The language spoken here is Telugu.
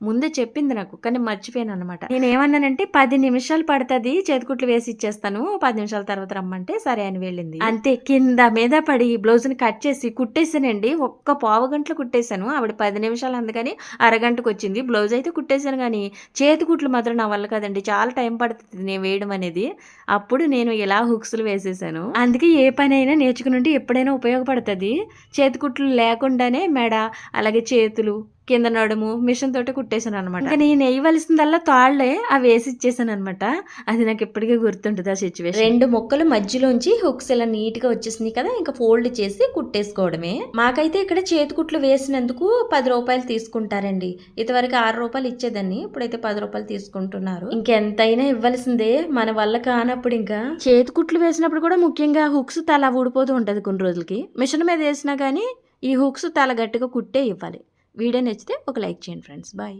ముందే చెప్పింది నాకు. కానీ మర్చిపోయాననమాట. నేనేమన్నానంటే 10 నిమిషాలు పడతది చేతికుట్లు వేసి ఇచ్చేస్తాను. 10 నిమిషాల తర్వాత రమ్మంటే సరే అని వెళ్ళింది. అంతే కింద మీద పడి బ్లౌజ్‌ని కట్ చేసి కుట్టేసానండి. ఒక్క పావు గంటలో కుట్టేసాను. ఆవిడ 10 నిమిషాలు అందుకని అరగంటకొచ్చింది. బ్లౌజ్ అయితే కుట్టేసాను గానీ, చేతి కుట్లు మాత్రం నా వల్ల కాదండి. చాలా టైం పడతది నేను వేయడం అనేది. అప్పుడు నేను ఇలా హుక్స్‌లు వేసేసాను. అందుకే ఏ పనైనా నేర్చుకునుంటే ఎప్పుడైనా ఉపయోగపడతది. చేతికుట్లు లేకుండానే మెడ, అలాగే చేతులు, కింద నడుము మిషన్ తోటే కుట్టేసాననమాట. ఇంక నేను ఎయవలసిందల్లా తాళ్ళే అవేసి ఇచ్చేసాననమాట. అది నాకిప్పటికీ గుర్తుంటది ఆ సిట్యుయేషన్. 2 ముక్కలు మధ్యలోంచి హుక్స్ ఇలా నీట్‌గా వచ్చేసినియి కదా! ఇంక ఫోల్డ్ చేసి కుట్టేసుకోవడమే. మాకైతే ఇక్కడ చేతికుట్లు వేసినందుకు రూ. 10 తీసుకుంటారండి. ఇదివరకు రూ. 6 ఇచ్చేదాన్ని. ఇప్పుడైతే రూ. 10 తీసుకుంటున్నారు. ఇంకెంతైనా ఇవ్వాల్సిందే. మన వల్ల కానప్పుడు ఇంకా చేతికుట్లు వేసినప్పుడు కూడా ముఖ్యంగా హుక్స్ తల ఊడిపోతూ ఉంటది కొన్ని రోజులకి. మిషన్ మీద ఏసినా గానీ ఈ హుక్స్ చాలా గట్టిగా కుట్టే ఇవ్వాలి. వీడియో నచ్చితే ఒక లైక్ చేయండి ఫ్రెండ్స్. బాయ్.